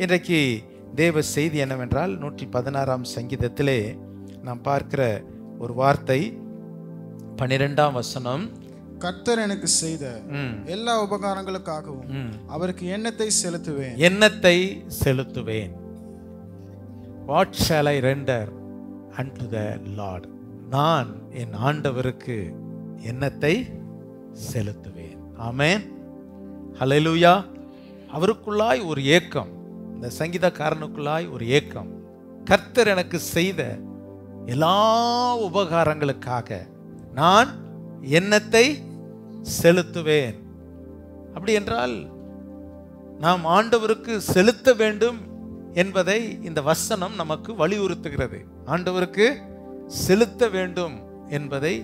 இன்றைக்கு தேவ செய்தி என்னவென்றால் 116ஆம் சங்கீதத்திலே நாம் பார்க்கிற ஒரு வார்த்தை 12ஆம் வசனம். கர்த்தர் எனக்கு செய்த எல்லா உபகாரங்களுக்காகவும் அவருக்கு எண்ணத்தை செலுத்துவேன். எண்ணத்தை செலுத்துவேன். What shall I render unto the Lord? நான் என் ஆண்டவருக்கு எண்ணத்தை செலுத்துவேன். ஆமென். ஹல்லேலூயா. அவருக்குள்ளாய் ஒரு ஏக்கம், இந்த சங்கீதக்காரனுக்குள்ளாய் ஒரு ஏக்கம். கர்த்தர் எனக்கு செய்த எல்லா உபகாரங்களுக்காக நான் எண்ணத்தை செலுத்துவேன். அப்படி என்றால் நாம் ஆண்டவருக்கு செலுத்த வேண்டும் என்பதை இந்த வசனம் நமக்கு வலியுறுத்துகிறது. ஆண்டவருக்கு செலுத்த வேண்டும் என்பதை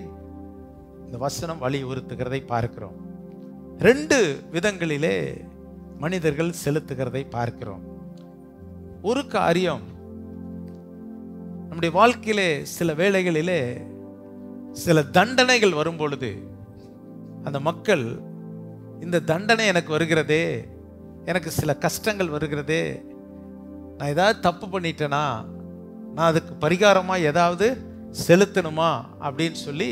இந்த வசனம் வலியுறுத்துகிறதை பார்க்கிறோம். 2 விதங்களிலே மனிதர்கள் செலுத்துகிறதை பார்க்கிறோம். ஒரு காரியம், நம்முடைய வாழ்க்கையிலே சில வேளைகளிலே சில தண்டனைகள் வரும் பொழுது அந்த மக்கள், இந்த தண்டனை எனக்கு வருகிறதே, எனக்கு சில கஷ்டங்கள் வருகிறதே, நான் ஏதாவது தப்பு பண்ணிட்டேனா, நான் அதுக்கு பரிகாரமாக ஏதாவது செலுத்தணுமா அப்படின்னு சொல்லி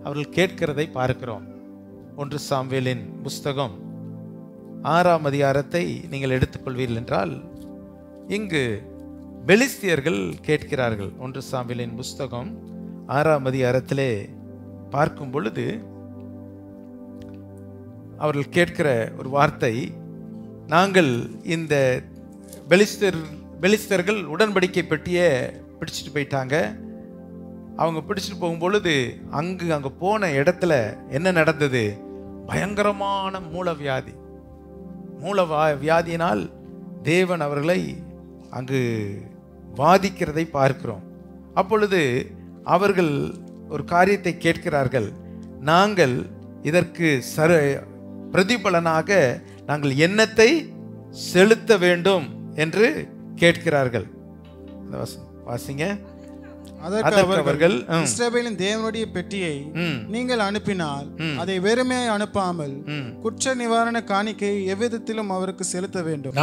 அவர்கள் கேட்கிறதை பார்க்கிறோம். 1 சாமுவேலின் புஸ்தகம் 6ஆம் அதிகாரத்தை நீங்கள் எடுத்துக்கொள்வீர்கள் என்றால் இங்கு பெலிஸ்தியர்கள் கேட்கிறார்கள். 1 சாமுவேலின் புஸ்தகம் 6ஆம் அதிகாரத்திலே பார்க்கும் பொழுது அவர்கள் கேட்கிற ஒரு வார்த்தை, நாங்கள் இந்த பெலிஸ்தர்கள் உடன்படிக்கை பெட்டியை பிடிச்சிட்டு போயிட்டாங்க. அவங்க பிடிச்சிட்டு போகும்பொழுது அங்கே போன இடத்துல என்ன நடந்தது? பயங்கரமான மூலவியாதி. வியாதியினால் தேவன் அவர்களை அங்கு வாதிக்கிறதை பார்க்கிறோம். அப்பொழுது அவர்கள் ஒரு காரியத்தை கேட்கிறார்கள், நாங்கள் இதற்கு பிரதிபலனாக நாங்கள் எண்ணத்தை செலுத்த வேண்டும் என்று கேட்கிறார்கள். வாசிங்க. அதற்கு அவர்கள், இஸ்ரவேலின் தேவனுடைய பெட்டியை நீங்கள் அனுப்பினால் அதை வெறுமையை அனுப்பாமல் குற்ற நிவாரண காணிக்கை எவ்விதத்திலும் அவருக்கு செலுத்த வேண்டும்.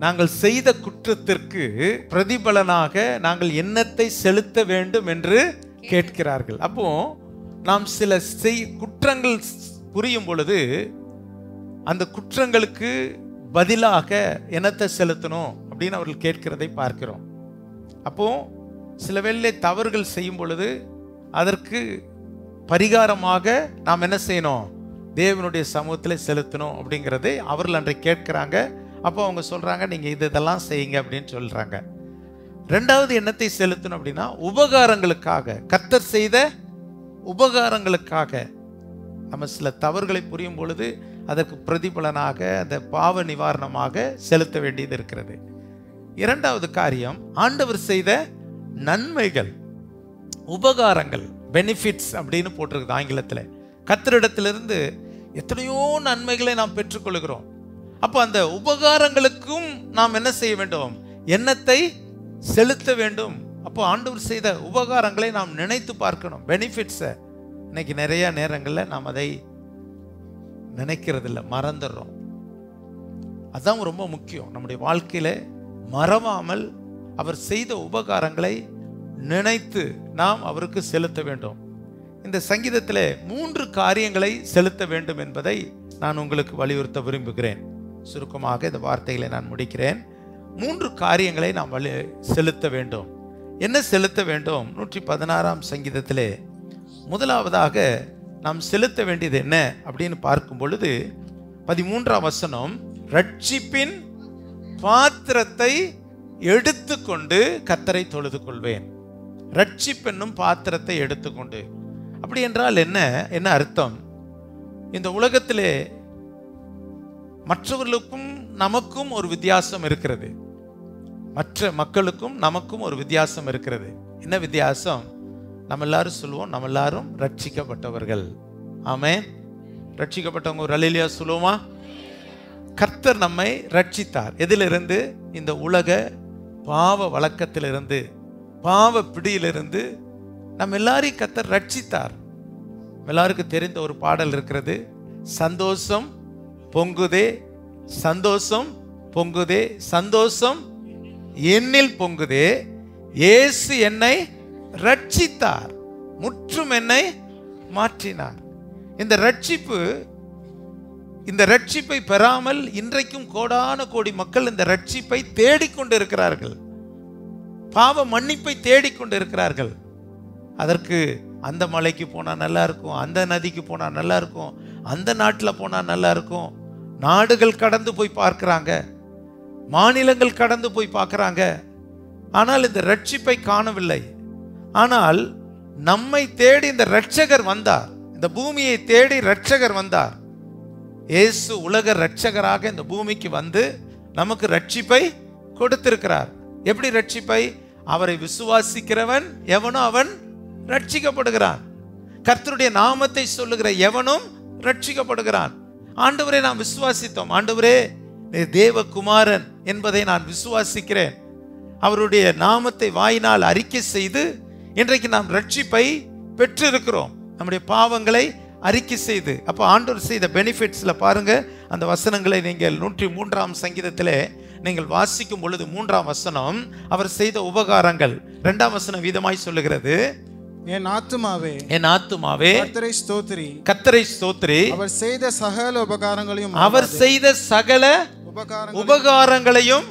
நாங்கள் செய்த குற்றத்திற்கு பிரதிபலனாக நாங்கள் எண்ணத்தை செலுத்த வேண்டும் என்று கேட்கிறார்கள். அப்போ நாம் சில குற்றங்கள் புரியும் பொழுது அந்த குற்றங்களுக்கு பதிலாக எண்ணத்தை செலுத்தணும் அப்படின்னு அவர்கள் கேட்கிறதை பார்க்கிறோம். அப்போ சில வேளை தவறுகள் செய்யும் பொழுது அதற்கு பரிகாரமாக நாம் என்ன செய்யணும்? தேவனுடைய சமூகத்தில் செலுத்தணும் அப்படிங்கிறதை அவர்கள் அன்றைக்கு கேட்கிறாங்க. அப்போ அவங்க சொல்றாங்க, நீங்க இதெல்லாம் செய்யுங்க அப்படின்னு சொல்றாங்க. 2வது எண்ணத்தை செலுத்தணும் அப்படின்னா உபகாரங்களுக்காக, கர்த்தர் செய்த உபகாரங்களுக்காக நம்ம சில தவறுகளை புரியும் பொழுது அதற்கு பிரதிபலனாக அந்த பாவ நிவாரணமாக செலுத்த வேண்டியது இருக்கிறது. 2வது காரியம், ஆண்டவர் செய்த நன்மைகள், உபகாரங்கள், பெனிஃபிட்ஸ் அப்படின்னு போட்டிருக்குது ஆங்கிலத்தில். கர்த்தரிடத்திலிருந்து எத்தனையோ நன்மைகளை நாம் பெற்றுக்கொள்கிறோம். அப்போ அந்த உபகாரங்களுக்கும் நாம் என்ன செய்ய வேண்டும்? எண்ணத்தை செலுத்த வேண்டும். அப்போ ஆண்டவர் செய்த உபகாரங்களை நாம் நினைத்து பார்க்கணும், பெனிஃபிட்ஸை. இன்னைக்கு நிறைய நேரங்களில் நாம் அதை நினைக்கிறதில்ல, மறந்துடுறோம். அதுதான் ரொம்ப முக்கியம். நம்முடைய வாழ்க்கையில மறவாமல் அவர் செய்த உபகாரங்களை நினைத்து நாம் அவருக்கு செலுத்த வேண்டும். இந்த சங்கீதத்தில் 3 காரியங்களை செலுத்த வேண்டும் என்பதை நான் உங்களுக்கு வலியுறுத்த விரும்புகிறேன். சுருக்கமாக இந்த வார்த்தைகளை நான் முடிக்கிறேன். 3 காரியங்களை நாம் செலுத்த வேண்டும். என்ன செலுத்த வேண்டும்? 116ஆம் சங்கீதத்திலே முதலாவதாக நாம் செலுத்த வேண்டியது என்ன அப்படின்னு பார்க்கும் பொழுது 13ஆம் வசனம், ரட்சிப்பின் பாத்திரத்தை எடுத்துக்கொண்டு கர்த்தரை தொழுது கொள்வேன். ரட்சிப்பென்னும் பாத்திரத்தை எடுத்துக்கொண்டு. அப்படி என்றால் என்ன அர்த்தம்? இந்த உலகத்திலே மற்றவர்களுக்கும் நமக்கும் ஒரு வித்தியாசம் இருக்கிறது. மற்ற மக்களுக்கும் நமக்கும் ஒரு வித்தியாசம் இருக்கிறது. என்ன வித்தியாசம்? நம்ம எல்லாரும் சொல்லுவோம், நம்ம எல்லாரும் ரட்சிக்கப்பட்டவர்கள். ஆமென். ரட்சிக்கப்பட்டவங்க ஒரு அல்லேலூயா சொல்லுவோமா? கர்த்தர் நம்மை ரட்சித்தார். எதிலிருந்து? இந்த உலக பாவ வழக்கத்திலிருந்து, பாவ பிடியிலிருந்து நம்ம எல்லாரையும் கர்த்தர் ரட்சித்தார். எல்லாருக்கும் தெரிந்த ஒரு பாடல் இருக்கிறது, சந்தோஷம் பொங்குதே சந்தோஷம் பொங்குதே, சந்தோஷம் என்னில் பொங்குதே. இயேசு என்னை ரட்சித்தார், முற்றும் என்னை மாற்றினார். இந்த ரட்சிப்பை பெறாமல் இன்றைக்கும் கோடான கோடி மக்கள் இந்த ரட்சிப்பை தேடிக்கொண்டு இருக்கிறார்கள், பாவ மன்னிப்பை தேடிக்கொண்டு இருக்கிறார்கள். அதற்கு அந்த மலைக்கு போனா நல்லா இருக்கும், அந்த நதிக்கு போனா நல்லா இருக்கும், அந்த நாட்டில் போனா நல்லா இருக்கும். நாடுகள் கடந்து போய் பார்க்கிறாங்க, மாநிலங்கள் கடந்து போய் பார்க்கிறாங்க. ஆனால் இந்த ரட்சிப்பை காணவில்லை. ஆனால் நம்மை தேடி இந்த இரட்சகர் வந்தார், இந்த பூமியை தேடி இரட்சகர் வந்தார். இயேசு உலக இரட்சகராக இந்த பூமிக்கு வந்து நமக்கு ரட்சிப்பை கொடுத்திருக்கிறார். எப்படி ரட்சிப்பை? அவரை விசுவாசிக்கிறவன் எவனோ அவன் ரட்சிக்கப்படுகிறான். கர்த்தருடைய நாமத்தை சொல்லுகிற எவனும் ரட்சிக்கப்படுகிறான். ஆண்டவரை நாம் விசுவாசித்தோம், ஆண்டவரே தேவகுமாரன் என்பதை நான் விசுவாசிக்கிறேன், அவருடைய நாமத்தை வாயினால் அறிக்கை செய்து இன்றைக்கு நாம் ரட்சிப்பை பெற்றிருக்கிறோம், நம்முடைய பாவங்களை அறிக்கை செய்து. அப்போ ஆண்டவர் செய்த பெனிஃபிட்ஸ்ல பாருங்க, அந்த வசனங்களை நீங்கள் 103ஆம் சங்கீதத்திலே நீங்கள் வாசிக்கும் பொழுது 3ஆம் வசனம் அவர் செய்த உபகாரங்கள், 2ஆம் வசனம் வீதமாய் சொல்லுகிறது, என் ஆத்துமாவே கர்த்தரை ஸ்தோத்திரி, கர்த்தரை ஸ்தோத்திரி, அவர் செய்த சகல உபகாரங்களையும்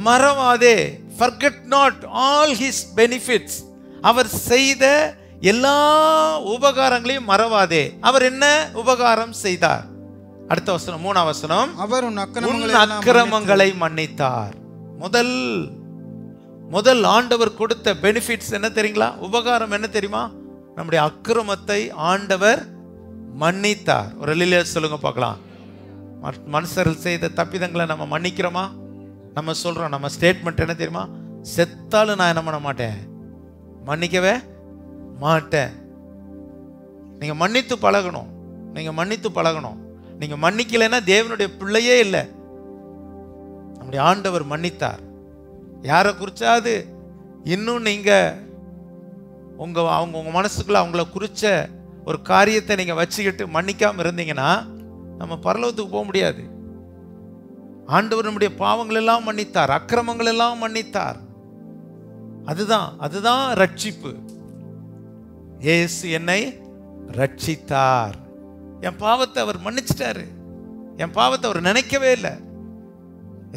மறவாதே. Forget not all his benefits. அவர் செய்த எல்லா உபகாரங்களையும் மறவாதே. அவர் என்ன உபகாரம் செய்தார்? அடுத்த வசனம் 3ஆம் வசனம், அவர் உன் அக்கிரமங்களை மன்னித்தார். முதல் ஆண்டவர் கொடுத்த பெனிஃபிட்ஸ் என்ன தெரியுங்களா? உபகாரம் என்ன தெரியுமா? நம்முடைய அக்கிரமத்தை ஆண்டவர் மன்னித்தார். ஒரு அல்லேலூயா சொல்லுங்க பார்க்கலாம். மனுஷர்கள் செய்த தப்பிதங்களை நம்ம மன்னிக்கிறோமா? நம்ம சொல்றோம், நம்ம ஸ்டேட்மெண்ட் என்ன தெரியுமா? செத்தாலும் நான் என்ன பண்ண மாட்டேன், மன்னிக்கவே மாட்டேன். நீங்க மன்னித்து பழகணும், நீங்க மன்னிக்கலைன்னா தேவனுடைய பிள்ளையே இல்லை. நம்முடைய ஆண்டவர் மன்னித்தார். யாரை குறிச்சாது இன்னும் நீங்க உங்க மனசுக்குள்ள அவங்கள குறிச்ச ஒரு காரியத்தை நீங்க வச்சுக்கிட்டு மன்னிக்காம இருந்தீங்கன்னா நம்ம பரலோகத்துக்கு போக முடியாது. ஆண்டவர் நம்முடைய பாவங்கள் எல்லாம் மன்னித்தார், அக்கிரமங்கள் எல்லாம் மன்னித்தார். அதுதான் ரட்சிப்பு. இயேசு என்னை ரட்சித்தார். என் பாவத்தை அவர் மன்னிச்சிட்டாரு, என் பாவத்தை அவர் நினைக்கவே இல்லை.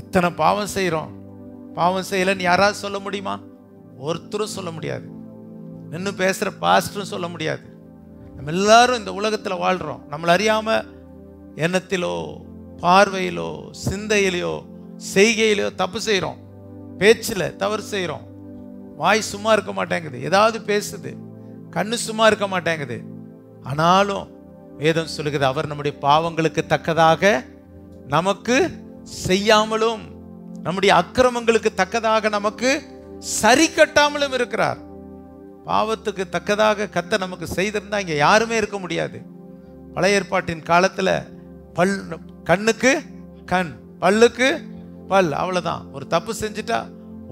எத்தனை பாவம் செய்யறோம், பாவம் செய்யலன்னு யாராவது சொல்ல முடியுமா? ஒருத்தரும் சொல்ல முடியாது. நின்று பேசுற பாஸ்டரும் சொல்ல முடியாது. நம்ம எல்லாரும் இந்த உலகத்தில் வாழ்றோம், நம்மளை அறியாம எண்ணத்திலோ பார்வையிலோ சிந்தையிலையோ செய்கையிலையோ தப்பு செய்கிறோம், பேச்சில் தவறு செய்கிறோம். வாய் சும்மா இருக்க மாட்டேங்குது, ஏதாவது பேசுது. கண்ணு சும்மா இருக்க மாட்டேங்குது. ஆனாலும் வேதம் சொல்லுகிறது, அவர் நம்முடைய பாவங்களுக்கு தக்கதாக நமக்கு செய்யாமலும் நம்முடைய அக்கிரமங்களுக்கு தக்கதாக நமக்கு சரி கட்டாமலும் இருக்கிறார். பாவத்துக்கு தக்கதாக கர்த்தர் நமக்கு செய்திருந்தா இங்க யாருமே இருக்க முடியாது. பழைய ஏற்பாட்டின் காலத்துல கண்ணுக்கு கண், பல்லுக்கு பல், அவ்வளவுதான். ஒரு தப்பு செஞ்சுட்டா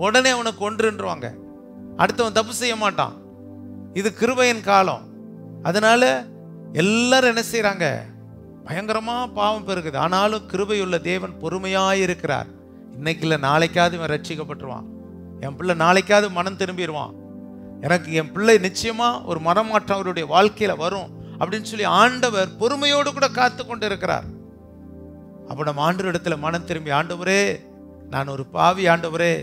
உடனே அவனை கொன்றுன்றுவாங்க, அடுத்தவன் தப்பு செய்ய மாட்டான். இது கிருபையின் காலம். அதனால எல்லாரும் என்ன செய்யறாங்க, பயங்கரமா பாவம் பெருகுது. ஆனாலும் கிருபையுள்ள தேவன் பொறுமையாய் இருக்கிறார். இன்னைக்கு இல்லை, நாளைக்காவது இவன் ரட்சிக்கப்பட்டுருவான், என் பிள்ளை நாளைக்காவது மனம் திரும்பிடுவான், எனக்கு என் பிள்ளை நிச்சயமா ஒரு மனமாற்றம் அவருடைய வாழ்க்கையில வரும் அப்படின்னு சொல்லி ஆண்டவர் பொறுமையோடு கூட காத்து கொண்டு இருக்கிறார். அப்ப நம்ம ஆண்டவரிடத்துல மனம் திரும்பி, ஆண்டவரே நான் ஒரு பாவி ஆண்டவரே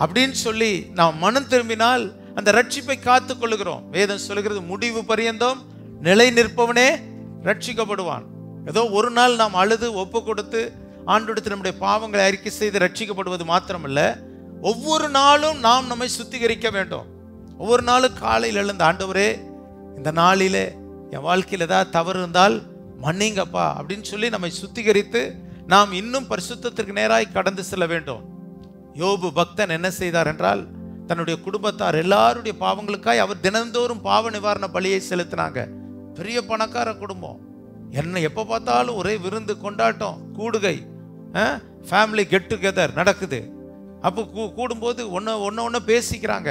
அப்படின்னு சொல்லி நாம் மனம் திரும்பினால் அந்த ரட்சிப்பை காத்து கொள்ளுகிறோம். வேதம் சொல்லுகிறது, முடிவு பரியந்தம் நிலை நிற்பவனே ரட்சிக்கப்படுவான். ஏதோ ஒரு நாள் நாம் அழுது ஒப்பு கொடுத்து ஆண்டவரிடத்தில் நம்முடைய பாவங்களை அறிக்கை செய்து ரட்சிக்கப்படுவது மாத்திரமல்ல, ஒவ்வொரு நாளும் நாம் நம்மை சுத்திகரிக்க வேண்டும். ஒவ்வொரு நாளும் காலையில் எழுந்த, ஆண்டவரே இந்த நாளிலே என் வாழ்க்கையில் ஏதாவது தவறு இருந்தால் மன்னிங்கப்பா அப்படின்னு சொல்லி நம்மை சுத்திகரித்து நாம் இன்னும் பரிசுத்தத்திற்கு நேராய் கடந்து செல்ல வேண்டும். யோபு பக்தன் என்ன செய்தார் என்றால், தன்னுடைய குடும்பத்தார் எல்லாருடைய பாவங்களுக்காய் அவர் தினந்தோறும் பாவ நிவாரண பலியை செலுத்தினாங்க. பெரிய பணக்கார குடும்பம், என்ன எப்போ பார்த்தாலும் ஒரே விருந்து கொண்டாட்டம், கூடுகை, ஃபேமிலி கெட் டுகெதர் நடக்குது. அப்போ கூடும்போது ஒன்று பேசிக்கிறாங்க.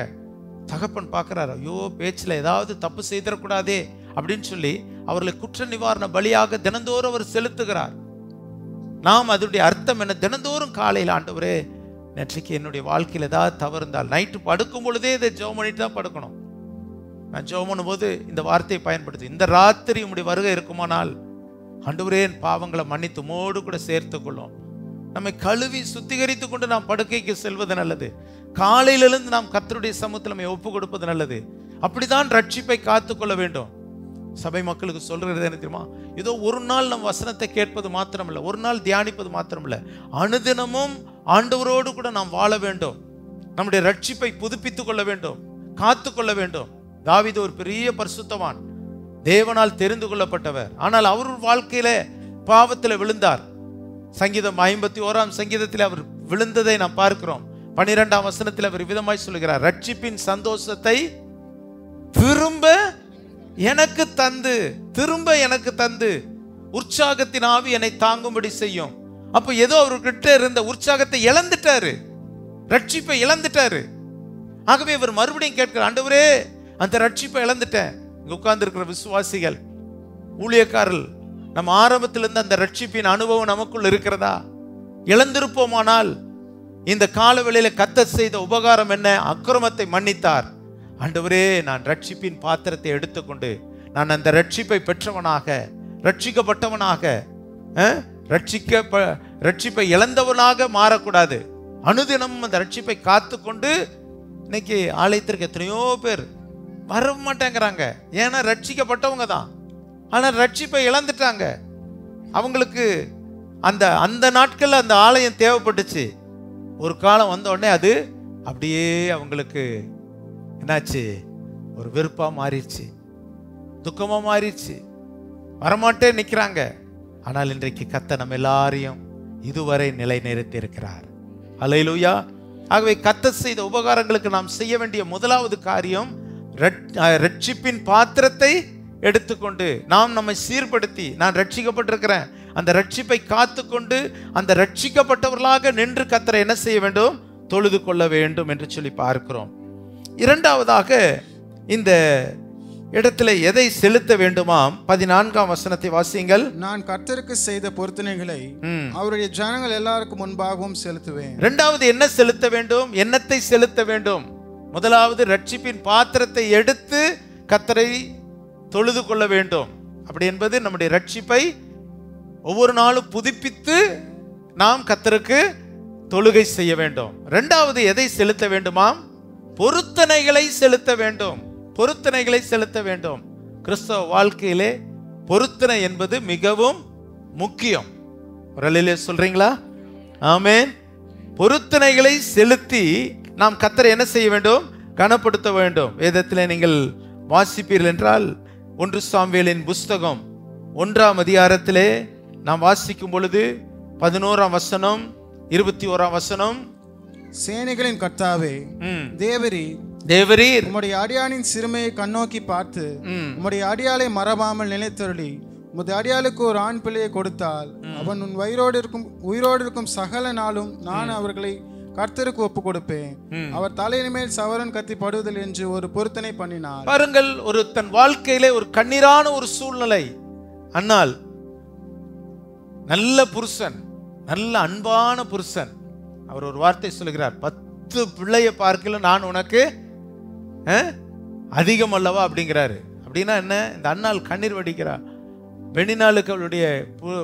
தகப்பன் பார்க்குறாரு, ஐயோ பேச்சில் ஏதாவது தப்பு செய்திடக்கூடாதே அப்படின்னு சொல்லி அவர்களை குற்ற நிவாரண பலியாக தினந்தோறும் அவர் செலுத்துகிறார். நாம் அதனுடைய அர்த்தம் என்ன? தினந்தோறும் காலையில், ஆண்டவரே நேற்றைக்கு என்னுடைய வாழ்க்கையில் ஏதாவது தவறு இருந்தால், நைட்டு படுக்கும் பொழுதே இதை ஜெபம் பண்ணிட்டு தான் படுக்கணும். நான் ஜெபம் பண்ணும்போது இந்த வார்த்தையை பயன்படுத்தி, இந்த ராத்திரி உம்முடைய வருகை இருக்குமானால் ஆண்டவரே என் பாவங்களை மன்னித்து உம்மோடு கூட சேர்த்து கொள்ளும். நம்மை கழுவி சுத்திகரித்து கொண்டு நாம் படுக்கைக்கு செல்வது நல்லது. காலையிலிருந்து நாம் கர்த்தருடைய சமூகத்தில் நம்மை ஒப்பு கொடுப்பது நல்லது. அப்படிதான் ரட்சிப்பை காத்துக்கொள்ள வேண்டும். சபை மக்களுக்கு சொல்றது என்ன தெரியுமா? ஏதோ ஒரு நாள் நம் வசனத்தை கேட்பது மாத்திரமல்ல, ஒரு நாள் தியானிப்பது மாத்திரமல்ல, அனுதினமும் ஆண்டவரோடு கூட நாம் வாழ வேண்டும். நம்முடைய ரட்சிப்பை புதுப்பித்துக் கொள்ள வேண்டும், காத்துக்கொள்ள வேண்டும். தாவீது ஒரு பெரிய பரிசுத்தவான், தேவனால் தெரிந்து கொள்ளப்பட்டவர். ஆனால் அவர் வாழ்க்கையில பாவத்தில் விழுந்தார். சங்கீதம் 51ஆம் சங்கீதத்தில் அவர் விழுந்ததை நாம் பார்க்கிறோம். 12ஆம் வசனத்தில் அவர் விதமாய் சொல்லுகிறார், ரட்சிப்பின் சந்தோஷத்தை திரும்ப எனக்கு தந்து, திரும்ப எனக்கு தந்து உற்சாகத்தின் ஆவி என்னை தாங்கும்படி செய்யும். அப்ப ஏதோ அவர்கிட்ட இருந்த உற்சாகத்தை இழந்துட்டாரு, ரட்சிப்பை இழந்துட்டாரு. ஆகவே இவர் மறுபடியும் கேட்கிறார், ஆண்டவரே அந்த ரட்சிப்பை இழந்துட்டேன். இங்க உட்கார்ந்து இருக்கிற விசுவாசிகள், ஊழியக்காரர்கள், நம்ம ஆரம்பத்திலிருந்து அந்த ரட்சிப்பின் அனுபவம் நமக்குள் இருக்கிறதா? இழந்திருப்போமானால் இந்த காலவெளியில கர்த்தர் செய்த உபகாரம் என்ன? அக்கிரமத்தை மன்னித்தார். ஆண்டவரே நான் ரட்சிப்பின் பாத்திரத்தை எடுத்துக்கொண்டு நான் அந்த ரட்சிப்பை பெற்றவனாக, ரட்சிக்கப்பட்டவனாக, ரட்சிப்பை இழந்தவனாக மாறக்கூடாது. அனுதினம் அந்த ரட்சிப்பை காத்துக்கொண்டு, இன்னைக்கு ஆலயத்திற்கு எத்தனையோ பேர் வர மாட்டேங்கிறாங்க. ஏன்னா ரட்சிக்கப்பட்டவங்க தான், ஆனால் ரட்சிப்பை இழந்துட்டாங்க. அவங்களுக்கு அந்த நாட்கள்ல அந்த ஆலயம் தேவைப்பட்டுச்சு. ஒரு காலம் வந்த உடனே அது அப்படியே அவங்களுக்கு என்னாச்சு? ஒரு வெறுப்பா மாறிடுச்சு, துக்கமா மாறிடுச்சு, வரமாட்டே நிற்கிறாங்க. ஆனால் இன்றைக்கு கர்த்தர் நம்ம எல்லாரையும் இதுவரை நிலை நிறுத்தி இருக்கிறார். அல்லேலூயா. ஆகவே கர்த்தர் செய்த உபகாரங்களுக்கு நாம் செய்ய வேண்டிய முதலாவது காரியம், ரட்சிப்பின் பாத்திரத்தை எடுத்துக்கொண்டு நாம் நம்மை சீர்படுத்தி, நான் ரட்சிக்கப்பட்டிருக்கிறேன், அந்த ரட்சிப்பை காத்துக்கொண்டு அந்த ரட்சிக்கப்பட்டவர்களாக நின்று கர்த்தரை என்ன செய்ய வேண்டும்? தொழுது கொள்ள வேண்டும் என்று சொல்லி பார்க்கிறோம். இரண்டாவதாக இந்த இடத்துல எதை செலுத்த வேண்டுமாம்? 14ஆம் வசனத்தை வாசியுங்கள். நான் கர்த்தருக்கு செய்த பொருத்தனைகளை அவருடைய ஜனங்கள் எல்லாருக்கும் முன்பாகவும் செலுத்துவேன். இரண்டாவது என்ன செலுத்த வேண்டும்? என்னத்தை செலுத்த வேண்டும்? முதலாவது ரட்சிப்பின் பாத்திரத்தை எடுத்து கர்த்தரை தொழுது கொள்ள வேண்டும். அப்படி என்பது நம்முடைய ரட்சிப்பை ஒவ்வொரு நாளும் புதுப்பித்து நாம் கர்த்தருக்கு தொழுகை செய்ய வேண்டும். இரண்டாவது எதை செலுத்த வேண்டுமாம்? பொருத்தனைகளை செலுத்த வேண்டும். பொருத்தனைகளை செலுத்த வேண்டும். கிறிஸ்தவ வாழ்க்கையிலே பொருத்தனை என்பது மிகவும் முக்கியம். ஒரு அல்லேலூயா சொல்றீங்களா? ஆமென். பொருத்தனைகளை செலுத்தி நாம் கர்த்தரை என்ன செய்ய வேண்டும்? கனப்படுத்த வேண்டும். வேதத்திலே நீங்கள் வாசிப்பீர்கள் என்றால் 1 சாமுவேலின் புஸ்தகம் 1ஆம் அதிகாரத்திலே நாம் வாசிக்கும் பொழுது 11ஆம் வசனம் 21ஆம் வசனம், சேனைகளின் கர்த்தாவே தேவரீர் உம்முடைய அடியானின் சிறுமையை கண்ணோக்கி பார்த்து உம்முடைய அடியாளை மறவாமல் நிலைத்தருளி உம்முடைய அடியாளுக்கு ஒரு ஆண் பிள்ளையை கொடுத்தால் அவன் உன் உயிரோடு இருக்கும் சகல நாளும் நான் அவர்களை கர்த்தருக்கு ஒப்பு கொடுப்பேன். அவர் தலையின் மேல் சவரன் கத்தி படுவதில் என்று ஒரு பொருத்தனை பண்ணினார். பாருங்கள், ஒரு தன் வாழ்க்கையிலே ஒரு கண்ணீரான ஒரு சூழ்நிலை. அன்னால் நல்ல புருஷன், நல்ல அன்பான புருஷன், அவர் ஒரு வார்த்தை சொல்லுகிறார், 10 பிள்ளையை பார்க்கல நான் உனக்கு அதிகம் அல்லவா அப்படிங்கிறாரு. அப்படின்னா என்ன? இந்த அன்னாள் கண்ணீர் வடிக்கிறார். பெனினாளுக்கு அவளுடைய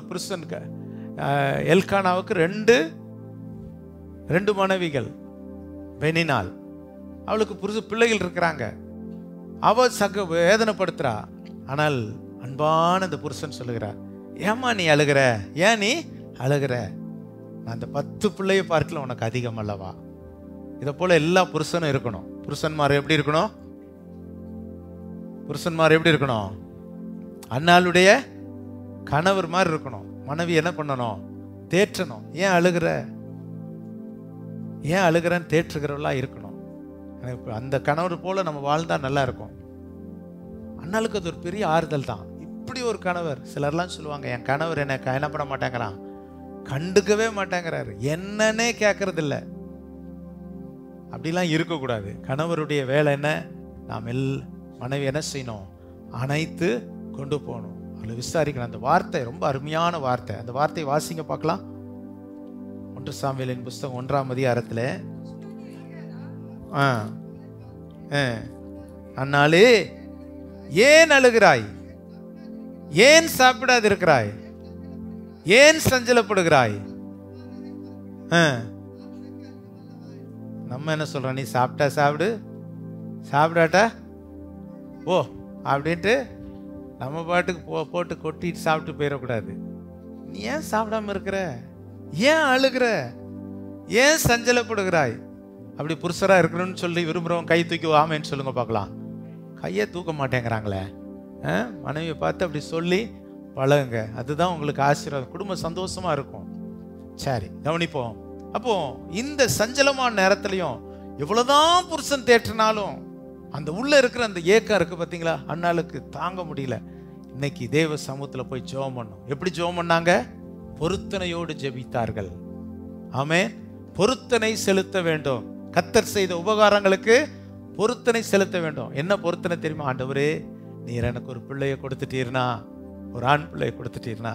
புருஷன் எல்கானாவுக்கு ரெண்டு மனைவிகள். பெனினாள், அவளுக்கு பிள்ளைகள் இருக்கிறாங்க. அவ வேதனைப்படுத்துறா. ஆனால் அன்பான இந்த புருஷன் சொல்லுகிறார், ஏமா நீ அழுகிற? ஏன் நீ அழுகிற? நான் அந்த 10 பிள்ளையை பார்க்கல உனக்கு அதிகம் அல்லவா? இதை போல எல்லா புருஷனும் இருக்கணும். புருஷன்மார் எப்படி இருக்கணும்? புருஷன்மார் எப்படி இருக்கணும்? அன்னாளுடைய கணவர் மாதிரி இருக்கணும். மனைவி என்ன பண்ணணும்? தேற்றணும். ஏன் அழுகிற? ஏன் அழுகிறன்னு தேற்றுகிறவளா இருக்கணும். அந்த கணவர் போல நம்ம வாழ்ந்தா நல்லா இருக்கும். அண்ணாளுக்கு அது ஒரு பெரிய ஆறுதல் தான். இப்படி ஒரு கணவர், சிலர்லாம் சொல்லுவாங்க, என் கணவர் என்ன பண்ண மாட்டேங்கிறான், கண்டுக்கவே மாட்டேங்கிறாரு, என்னன்னே கேட்கறது இல்லை. அப்படிலாம் இருக்கக்கூடாது. கணவருடைய வேலை என்ன? நாம் மனைவி என்ன செய்யணும்? அணைத்து கொண்டு போகணும். அவளை விசாரிக்கணும். அந்த வார்த்தை ரொம்ப அருமையான வார்த்தை. அந்த வார்த்தையை வாசிங்க பார்க்கலாம். 1 சாமுவேலின் புஸ்தகம் 1ஆம் அதிகாரத்தில் அன்னாலே ஏன் அழுகிறாய், ஏன் சாப்பிடாது இருக்கிறாய், ஏன் சஞ்சலப்படுகிறாய்? நம்ம என்ன சொல்றோம், நீ சாப்பிட்டா சாப்பிடு, சாப்பிடாட்டா ஓ அப்படின்ட்டு நம்ம பாட்டுக்கு போட்டு கொட்டிட்டு சாப்பிட்டு போயிடக்கூடாது. நீ ஏன் சாப்பிடாம இருக்கிற, ஏன் அழுகிற, ஏன் சஞ்சலப்படுகிறாய்? அப்படி புருஷரா இருக்கணும்னு சொல்லி விரும்புறவங்க கை தூக்கி ஆமேன்னு சொல்லுங்க பார்க்கலாம். கையை தூக்க மாட்டேங்கிறாங்களே. மனைவியை பார்த்து அப்படி சொல்லி பழகுங்க. அதுதான் உங்களுக்கு ஆசீர்வாதம். குடும்பம் சந்தோஷமா இருக்கும். சரி, கவனிப்போம். அப்போ இந்த சஞ்சலமான நேரத்திலையும் எவ்வளவுதான் புருஷன் தேற்றினாலும் அந்த உள்ள இருக்கிற அந்த ஏக்கம் இருக்கு பார்த்தீங்களா, அண்ணாளுக்கு தாங்க முடியல. இன்னைக்கு தேவ சமூகத்தில் போய் ஜெபம் பண்ணும். எப்படி ஜெபம் பண்ணாங்க? பொருத்தனையோடு ஜெபித்தார்கள். ஆமென். பொருத்தனை செலுத்த வேண்டும். கர்த்தர் செய்த உபகாரங்களுக்கு பொருத்தனை செலுத்த வேண்டும். என்ன பொருத்தனை தெரியுமா? ஆண்டவரே, நீர் எனக்கு ஒரு பிள்ளைய கொடுத்துட்டீர்னா, ஒரு ஆண் பிள்ளைய கொடுத்துட்டீர்னா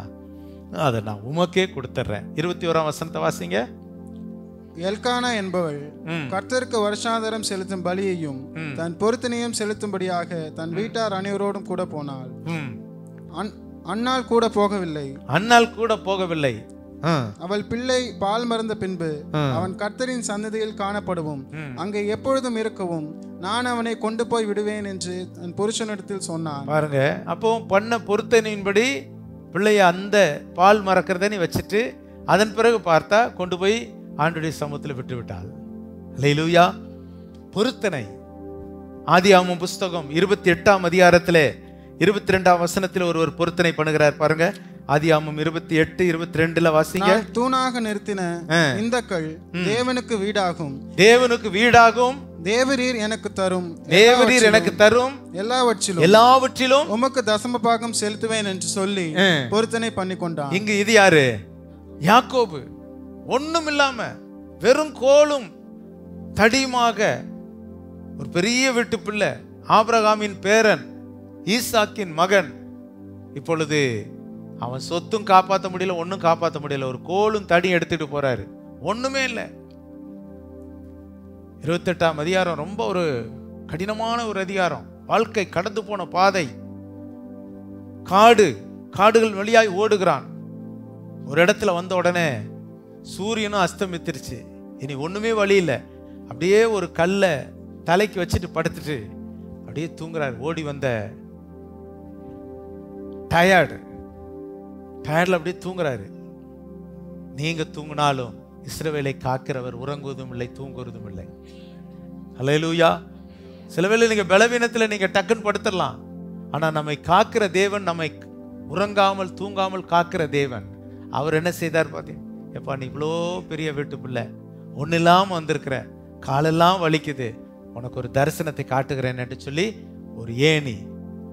அதை நான் உமக்கே கொடுத்துட்றேன். 21ஆம் வசனத்தை வாசிங்க. எல்கானா என்பவள் கர்த்தருக்கு வருஷாந்தரம் செலுத்தும் பலியையும் தன் பொருத்தனையும் செலுத்தும்படியாக தன் வீட்டார் அனைவரோடும் கூட போனாள். அன்னாள் கூட போகவில்லை. அன்னாள் கூட போகவில்லை. அவள் பிள்ளை பால் மறந்த பின்பு அவன் கர்த்தரின் சன்னதியில் காணப்படவும் அங்கே எப்பொழுதும் இருக்கவும் நான் அவனை கொண்டு போய் விடுவேன் என்று தன் புருஷனிடத்தில் சொன்னான். பாருங்க, அப்போ பண்ண பொருத்தனையின்படி பிள்ளைய அந்த பால் மறக்கிறத நீ வச்சுட்டு அதன் பிறகு பார்த்தா கொண்டு போய் ஆண்டுடைய சமூகத்தில் விட்டு விட்டாள். அல்லேலூயா. பொருத்தனை. ஆதியாகமம் புஸ்தகம் 28ஆம் அதிகாரத்திலே 22ஆம் வசனத்தில் ஒருவர் பொருத்தனை பண்ணுகிறார். பாருங்க, ஆதியாகமம் 28:22 வாசிங்க. தூணாக நிறுத்தின இந்த கல் தேவனுக்கு வீடாகும், தேவனுக்கு வீடாகும். தேவரீர் எனக்கு தரும், தேவரீர் எனக்கு தரும் எல்லாவற்றிலும் உமக்கு தசம பாகம் செலுத்துவேன் என்று சொல்லி பொருத்தனை பண்ணி கொண்டான். இங்கு இது யாரு? யாக்கோபு. ஒண்ணும் இல்லாம வெறும் கோலும் தடியுமாக ஒரு பெரிய வீட்டு பிள்ளை, ஆபிரகாமின் பேரன், ஈசாக்கின் மகன். இப்பொழுது அவன் சொத்தும் காப்பாற்ற முடியல, ஒன்னும் காப்பாற்ற முடியல. ஒரு கோலும் தடியும் எடுத்துட்டு போறாரு. ஒண்ணுமே இல்லை. 28ஆம் அதிகாரம் ரொம்ப ஒரு கடினமான ஒரு அதிகாரம். வாழ்க்கை கடந்து போன பாதை, காடுகள் வழியாய் ஓடுகிறான். ஒரு இடத்துல வந்த உடனே சூரியனும் அஸ்தமித்திருச்சு. இனி ஒண்ணுமே வழி இல்லை. அப்படியே ஒரு கல்லை தலைக்கு வச்சுட்டு படுத்துட்டு அப்படியே தூங்குறாரு. ஓடி வந்த டயர்ட்ல அப்படியே தூங்குறாரு. நீங்க தூங்கினாலும் இஸ்ரவேலை காக்கிறவர் உறங்குவதும் இல்லை, தூங்குவதும் இல்லை. அல்லேலூயா. சில வேளை நீங்க பலவீனத்துல நீங்க டக்குன்னு படுத்துடலாம். ஆனா நம்மை காக்கிற தேவன், நம்மை உறங்காமல் தூங்காமல் காக்கிற தேவன், அவர் என்ன செய்தார் பாத்தீங்க? எப்பா, நீ இவ்வளோ பெரிய வீட்டு பிள்ளை, ஒன்னும் இல்லாம வந்திருக்கிற, காலெல்லாம் வலிக்குது, உனக்கு ஒரு தரிசனத்தை காட்டுகிறேன் என்று சொல்லி ஒரு ஏணி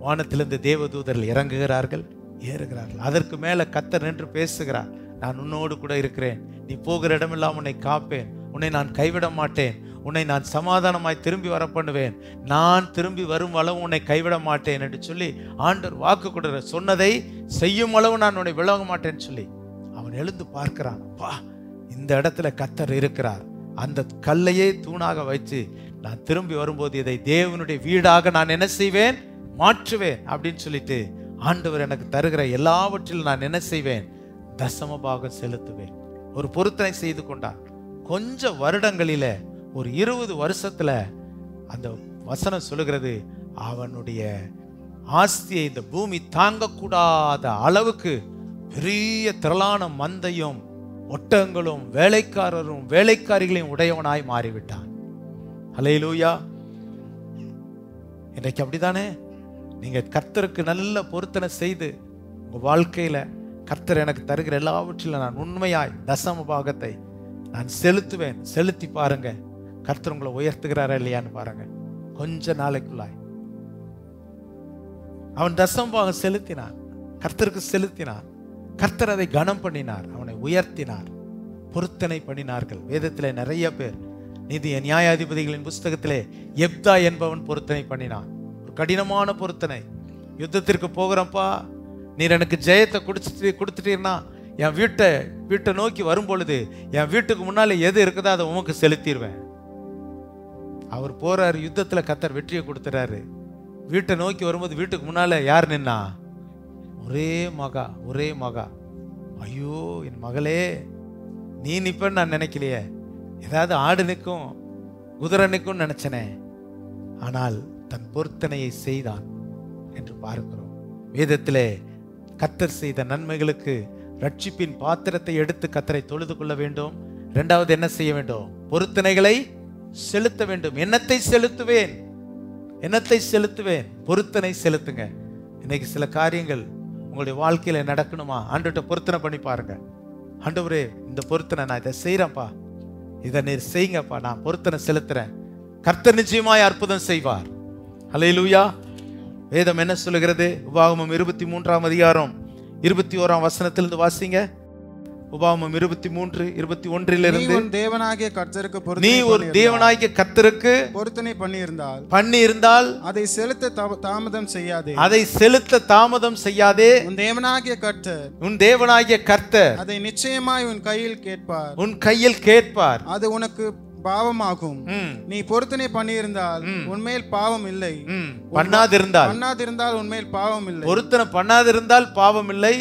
வானத்திலிருந்து தேவதூதர்கள் இறங்குகிறார்கள், ஏறுகிறார்கள். அதற்கு மேல கர்த்தர் நின்று பேசுகிறார். நான் உன்னோடு கூட இருக்கிறேன், நீ போகிற இடமெல்லாம் உன்னை காப்பேன், உன்னை நான் கைவிட மாட்டேன், உன்னை நான் சமாதானமாய் திரும்பி வர பண்ணுவேன், நான் திரும்பி வரும் அளவு உன்னை கைவிட மாட்டேன் என்று சொல்லி ஆண்டவர் வாக்கு கொடுற, சொன்னதை செய்யும் அளவு நான் உன்னை விலக மாட்டேன்னு சொல்லி அவன் எழுந்து பார்க்கிறான். அப்பா, இந்த இடத்துல கர்த்தர் இருக்கிறார். அந்த கல்லையே தூணாக வச்சு நான் திரும்பி வரும்போது இதை தேவனுடைய வீடாக நான் என்ன செய்வேன்? மாற்றுவேன் அப்படின்னு சொல்லிட்டு, ஆண்டவர் எனக்கு தருகிற எல்லாவற்றிலும் நான் என்ன செய்வேன்? தசமபாக செலுத்துவேன். ஒரு பொருத்தனை செய்து கொண்டான். கொஞ்ச வருடங்களில, ஒரு 20 வருஷத்துல அந்த வசனம் சொல்லுகிறது, அவனுடைய ஆஸ்தியை இந்த பூமி தாங்கக்கூடாத அளவுக்கு பெரிய திரளான மந்தையும் ஒட்டகங்களும் வேலைக்காரரும் வேலைக்காரிகளையும் உடையவனாய் மாறிவிட்டான். அல்லேலூயா. இன்றைக்கு அப்படித்தானே? நீங்க கர்த்தருக்கு நல்ல பொருத்தனை செய்து உங்க வாழ்க்கையில, கர்த்தர் எனக்கு தருகிற எல்லாவற்றிலும் நான் உண்மையாய் தசம பாகத்தை நான் செலுத்துவேன். செலுத்தி பாருங்க, கர்த்தர் உங்களை உயர்த்துகிறாரா இல்லையான்னு பாருங்க. கொஞ்ச நாளைக்குள்ளாய் அவன் தசம பாகம் செலுத்தினான், கர்த்தருக்கு செலுத்தினான். கர்த்தர் அதை கனம் பண்ணினார், அவனை உயர்த்தினார், பொருத்தனை பண்ணினார்கள். வேதத்திலே நிறைய பேர், நீதி நியாயாதிபதிகளின் புஸ்தகத்திலே எப்தா என்பவன் பொருத்தனை பண்ணினான். ஒரு கடினமான பொருத்தனை. யுத்தத்திற்கு போகிறப்பா, நீர் எனக்கு ஜெயத்தை கொடுத்துட்டீர்னா என் வீட்டை நோக்கி வரும் பொழுது என் வீட்டுக்கு முன்னால எது இருக்குதோ அதை உமக்கு செலுத்திடுவேன். அவர் போறாரு, யுத்தத்துல கர்த்தர் வெற்றியை கொடுத்துறாரு. வீட்டை நோக்கி வரும்போது வீட்டுக்கு முன்னால யார் நின்னா? ஒரே மகா. ஐயோ என் மகளே, நீ நிப்பன்னு நான் நினைக்கலையே, ஏதாவது ஆடு நிற்கும் குதிரை நிற்கும் நினைச்சனே, ஆனால் தன் பொருத்தனையை செய்தான் என்று பார்க்கிறோம். வேதத்திலே கர்த்தர் செய்த நன்மைகளுக்கு ரட்சிப்பின் பாத்திரத்தை எடுத்து கர்த்தரை தொழுது கொள்ள வேண்டும். இரண்டாவது என்ன செய்ய வேண்டும்? பொருத்தனைகளை செலுத்த வேண்டும். என்னத்தை செலுத்துவேன்? பொருத்தனை செலுத்துங்க. இன்னைக்கு சில காரியங்கள் உங்களுடைய வாழ்க்கையில நடக்கணுமா? ஆண்டவர்கிட்ட பொருத்தனை பண்ணி பாருங்க. ஆண்டவரே, இந்த பொருத்தனை நான் இதை செய்யறேன்ப்பா, இதை நீர் செய்யுங்கப்பா, நான் பொருத்தனை செலுத்துறேன். கர்த்தர் நிச்சயமாய் அற்புதம் செய்வார். ஹல்லேலூயா. வேதம் என்ன சொல்லுகிறது? உபாகமம் 23ஆம் அதிகாரம் 21ஆம் வசனத்திலிருந்து வாசிங்க. உபாகமம் 23:21 நீ ஒரு தேவனாகிய கர்த்தருக்கு பொருத்தனை பண்ணியிருந்தால் அதை செலுத்த தாமதம் செய்யாதே. உன் தேவனாகிய கர்த்தர் அதை நிச்சயமாய் உன் கையில் கேட்பார். அது உனக்கு பாவமாகும். நீ பொருத்தனை பண்ணியிருந்தால் உன்மேல் பாவம் இல்லை. பண்ணாதிருந்தால் உன்மேல் பாவம் இல்லை. பொருத்தனை பண்ணாதிருந்தால் பாவம் இல்லை.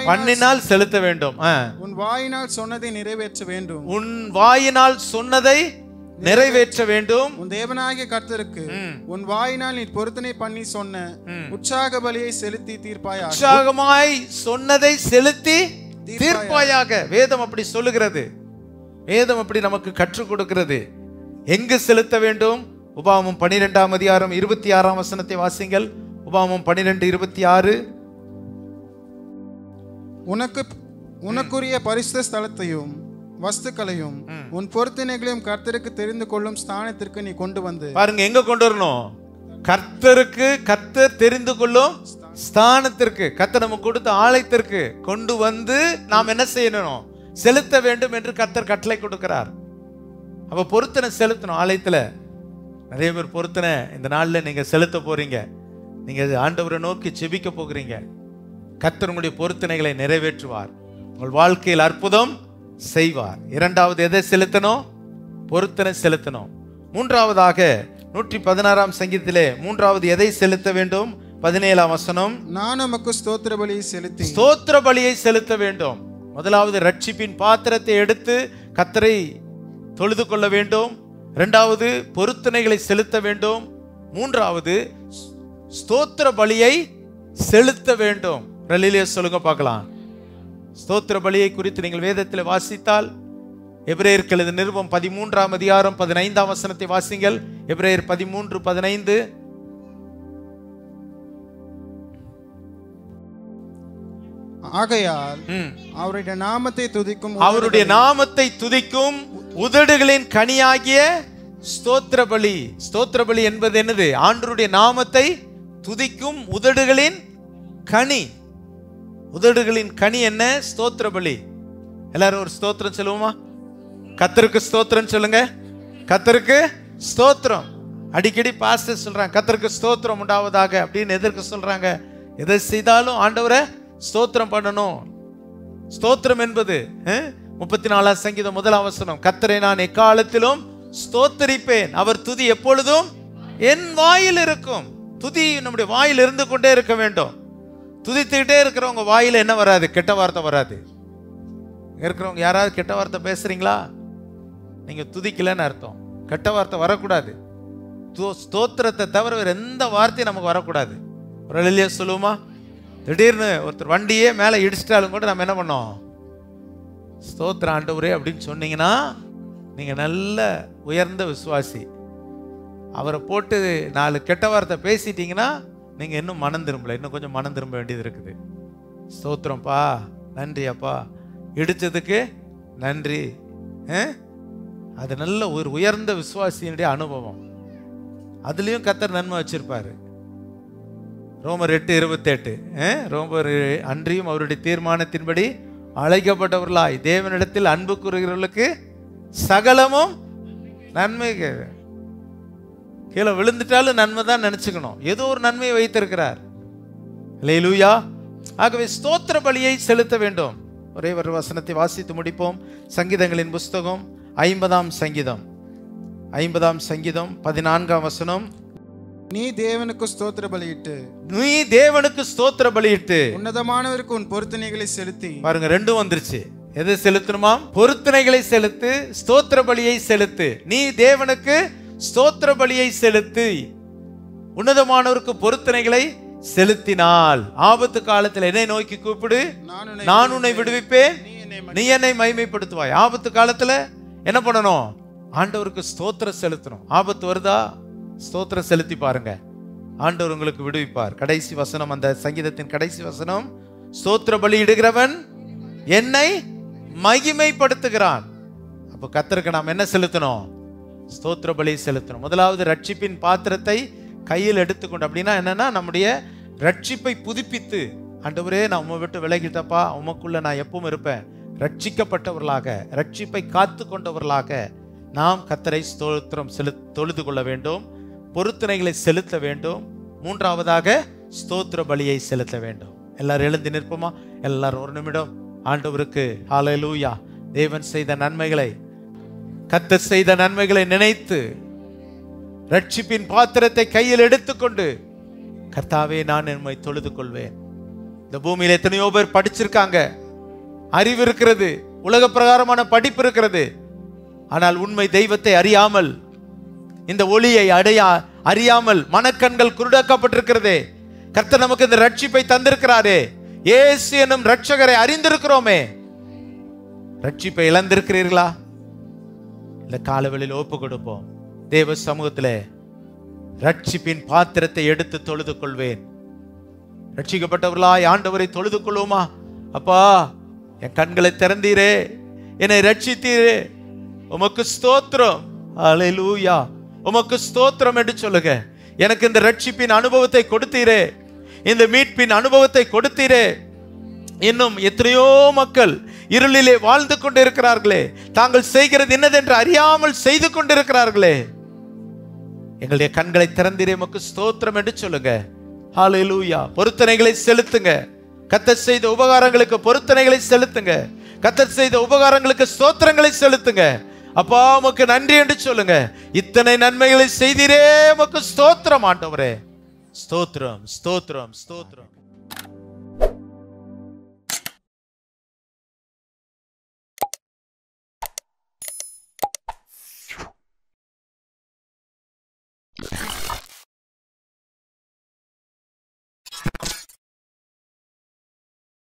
பண்ணினால் செலுத்த வேண்டும். உன் வாயினால் சொன்னதை நிறைவேற்ற வேண்டும். உன் தேவனாகிய கர்த்தருக்கு உன் வாயினால் நீ பொருத்தனை பண்ணி சொன்ன உற்சாக பலியை செலுத்தி தீர்ப்பாயாக. உற்சாகமாய் சொன்னதை செலுத்தி தீர்ப்பாயாக. வேதம் அப்படி சொல்லுகிறது. வேதம் அப்படி நமக்கு கற்றுக் கொடுக்கிறது. எங்கு செலுத்த வேண்டும்? உபாகமம் 12ஆம் அதிகாரம் 26ஆம் வசனத்தை வாசிங்கள். உபாகமம் 12:26. உனக்குரிய பரிசுத்த ஸ்தலத்தையும் வஸ்துக்களையும் உன் பொருத்தனைகளையும் கர்த்தருக்கு தெரிந்து கொள்ளும் ஸ்தானத்திற்கு நீ கொண்டு வந்து. பாருங்க, எங்க கொண்டு வரணும்? கர்த்தர் தெரிந்து கொள்ளும் ஸ்தானத்திற்கு, கர்த்தர் நமக்கு கொடுத்த ஆலயத்திற்கு கொண்டு வந்து நாம் என்ன செய்யணும்? செலுத்த வேண்டும் என்று கர்த்தர் கட்டளை கொடுக்கிறார். அப்ப பொருத்தனை செலுத்தணும். ஆலயத்துல நிறைய பேர் பொருத்தனை இந்த நாள்ல நீங்க செலுத்த போறீங்க. நீங்க ஆண்டவரை நோக்கி ஜெபிக்க போகிறீங்க. கர்த்தர் உங்களுடைய பொருத்தனைகளை நிறைவேற்றுவார். உங்கள் வாழ்க்கையில் அற்புதம் செய்வார். இரண்டாவது எதை செலுத்தணும்? பொருத்தனை செலுத்தணும். மூன்றாவதாக 116ஆம் சங்கீதத்திலே மூன்றாவது எதை செலுத்த வேண்டும்? 17ஆம் வசனம். நான் நமக்கு ஸ்தோத்திர பலியை செலுத்த வேண்டும். முதலாவது ரட்சிப்பின் பாத்திரத்தை எடுத்து கர்த்தரை தொழுது கொள்ள வேண்டும். இரண்டாவது பொருத்தனைகளை செலுத்த வேண்டும். மூன்றாவது ஸ்தோத்திர பலியை செலுத்த வேண்டும். சொல்லுங்க பார்க்கலாம். ஸ்தோத்திர பலியை குறித்து நீங்கள் வேதத்தில் வாசித்தால் எபிரேயருக்கு எழுதின நிருபம் 13ஆம் அதிகாரம் 15ஆம் வசனத்தை வாசிங்கள். எபிரேயர் 13:15. ஆகையால் அவருடைய நாமத்தை துதிக்கும் உதடுகளின் கனியாகிய ஸ்தோத்திர பலி. ஸ்தோத்திர பலி என்பது என்னது? ஆண்டவருடைய நாமத்தை துதிக்கும் உதடுகளின் கனி. உதடுகளின் கனி என்ன? ஸ்தோத்திர பலி. எல்லாரும் ஒரு ஸ்தோத்திரம் சொல்லுவோமா? கர்த்தருக்கு ஸ்தோத்திரம் சொல்லுங்க. கர்த்தருக்கு ஸ்தோத்திரம். அடிக்கடி பாஸ்டர் சொல்றாங்க கர்த்தருக்கு ஸ்தோத்திரம் உண்டாவதாக அப்படின்னு. எதற்கு சொல்றாங்க? எதை செய்தாலும் ஆண்டவரை ஸ்தோத்திரம் பண்ணணும். ஸ்தோத்திரம் என்பது 34ஆம் சங்கீதம் 1ஆம் வசனம். கர்த்தரை நான் எக்காலத்திலும் ஸ்தோத்திரிப்பேன், அவர் துதி எப்பொழுதும் என் வாயில் இருக்கும். துதி நம்முடைய வாயில் இருந்து கொண்டே இருக்க வேண்டும். துதித்துக்கிட்டே இருக்கிறவங்க வாயில என்ன வராது? கெட்ட வார்த்தை வராது. இருக்கிறவங்க யாராவது கெட்ட வார்த்தை பேசுறீங்களா? நீங்க துதிக்கலன்னு அர்த்தம். கெட்ட வார்த்தை வரக்கூடாது. ஸ்தோத்திரத்தை தவிர வேற எந்த வார்த்தையும் நமக்கு வரக்கூடாது. ஒரு இல்லையா சொல்லுவோமா? திடீர்னு ஒருத்தர் வண்டியே மேலே இடிச்சிட்டாலும் கூட நம்ம என்ன பண்ணோம்? ஸ்தோத்திர ஆண்டவரே அப்படின்னு சொன்னீங்கன்னா நீங்க நல்ல உயர்ந்த விசுவாசி. அவரை போட்டு 4 கெட்ட வார்த்தை பேசிட்டீங்கன்னா நீங்க இன்னும் மனம் திரும்பல, இன்னும் கொஞ்சம் மனம் திரும்ப வேண்டியது இருக்குது. ஸ்தோத்திரம்ப்பா, நன்றி அப்பா, இடிச்சதுக்கு நன்றி. அது நல்ல ஒரு உயர்ந்த விசுவாசியினுடைய அனுபவம். அதுலயும் கர்த்தர் நன்மை வச்சிருப்பாரு. ரோமர் 8:28. ரோமர் அன்றியும் அவருடைய தீர்மானத்தின்படி அழைக்கப்பட்டவர்களாய் தேவனிடத்தில் அன்பு கூறுகிறவர்களுக்கு சகலமும் நன்மை. கீழே விழுந்துட்டாலும் நன்மை தான் நினைச்சுக்கணும். ஏதோ ஒரு நன்மையை வைத்திருக்கிறார். அல்லேலூயா. ஆகவே ஸ்தோத்திர பலியை செலுத்த வேண்டும். ஒரே ஒரு வசனத்தை வாசித்து முடிப்போம். சங்கீதங்களின் புஸ்தகம் 50ஆம் சங்கீதம் 50ஆம் சங்கீதம் 14ஆம் வசனம். நீ தேவனுக்கு ஸ்தோத்திர பலியிட்டு, நீ தேவனுக்கு ஸ்தோத்திர பலியிட்டு, உன்னதமானவருக்கு உன் பொருத்தனைகளை செலுத்தி. பாருங்க, ரெண்டும் வந்துருச்சு. எது செலுத்தணுமாம்? பொருத்தனைகளை செலுத்து, ஸ்தோத்திர பலியை செலுத்து. நீ தேவனுக்கு ஸ்தோத்திர பலியை செலுத்து, உன்னதமானவருக்கு பொருத்தனைகளை செலுத்தினால், ஆபத்து காலத்தில் என்னை நோக்கி கூப்பிடு, நான் உன்னை விடுவிப்பேன், நீ என்னை மகிமைப்படுத்துவாய். ஆபத்து காலத்துல என்ன பண்ணணும்? ஆண்டவருக்கு ஸ்தோத்திரம் செலுத்தணும். ஆபத்து வருதா? ஸ்தோத்திரம் செலுத்தி பாருங்க, ஆண்டவர் உங்களுக்கு விடுவிப்பார். கடைசி வசனம், அந்த சங்கீதத்தின் கடைசி வசனம், ஸ்தோத்திர பலி இடுகிறவன் என்னை மகிமைப்படுத்துகிறான். அப்போ கர்த்தருக்கு நாம் என்ன செலுத்தணும்? ஸ்தோத்திர பலி செலுத்தணும். முதலாவது ரட்சிப்பின் பாத்திரத்தை கையில் எடுத்துக்கொண்டு, அப்படின்னா என்னன்னா, நம்முடைய ரட்சிப்பை புதுப்பித்து, ஆண்டவரே நான் உம்மை விட்டு விலகிட்டப்பா, உமக்குள்ள நான் எப்பவும் இருப்பேன். ரட்சிக்கப்பட்டவர்களாக, ரட்சிப்பை காத்து கொண்டவர்களாக நாம் கர்த்தரை ஸ்தோத்திரம் தொழுது கொள்ள வேண்டும். பொருத்தனைகளை செலுத்த வேண்டும். மூன்றாவதாக ஸ்தோத்திர பலியை செலுத்த வேண்டும். எல்லாரும் எழுந்து நிற்போமா? எல்லாரும் ஒரு நிமிடம் ஆண்டவருக்கு ஹல்லேலூயா. தேவன் செய்த நன்மைகளை, கர்த்தர் செய்த நன்மைகளை நினைத்து, ரட்சிப்பின் பாத்திரத்தை கையில் எடுத்துக்கொண்டு, கர்த்தாவே நான் என்னை தொழுது கொள்வேன். இந்த பூமியில் எத்தனையோ பேர் படிச்சிருக்காங்க, அறிவு இருக்கிறது, உலக பிரகாரமான படிப்பு இருக்கிறது. ஆனால் உண்மை தெய்வத்தை அறியாமல், இந்த ஒளியை அறியாமல் மனக்கண்கள் குருடாக்கப்பட்டிருக்கிறதே. கர்த்தர் நமக்கு இந்த ரட்சிப்பை தந்திருக்கிறாரே. இயேசு என்னும் ரட்சகரை அறிந்திருக்கிறோமே. ரட்சிப்பை இழந்திருக்கிறீர்களா? இந்த காலவெளியில் ஒப்பு கொடுப்போம். தேவ சமூகத்திலே ரட்சிப்பின் பாத்திரத்தை எடுத்து தொழுது கொள்வேன். ரட்சிக்கப்பட்டவர்களாய் ஆண்டவரை தொழுது கொள்வோமா? அப்பா, என் கண்களை திறந்தீரே, என்னை ரட்சித்தீரே, உமக்கு ஸ்தோத்திரம். ஹல்லேலூயா, உமக்கு ஸ்தோத்திரம் என்று சொல்லுங்க. எனக்கு இந்த ரட்சிப்பின் அனுபவத்தை கொடுத்தீரே, இந்த மீட்பின் அனுபவத்தை கொடுத்தீரே. இன்னும் எத்தனையோ மக்கள் இருளிலே வாழ்ந்து கொண்டிருக்கிறார்களே, தாங்கள் செய்கிறது என்னதென்று அறியாமல் செய்து கொண்டிருக்கிறார்களே. எங்களுடைய கண்களை திறந்தீரே, உமக்கு ஸ்தோத்திரம் என்று சொல்லுங்க. ஹல்லேலூயா. பொருத்தனைகளை செலுத்துங்க. கர்த்தர் செய்த உபகாரங்களுக்கு பொருத்தனைகளை செலுத்துங்க. கர்த்தர் செய்த உபகாரங்களுக்கு ஸ்தோத்திரங்களை செலுத்துங்க. அப்பா, உமக்கு நன்றி என்று சொல்லுங்க. இத்தனை நன்மைகளை செய்தீரே, உமக்கு ஸ்தோத்திரம் ஆண்டவரே. ஸ்தோத்திரம், ஸ்தோத்திரம், ஸ்தோத்திரம்.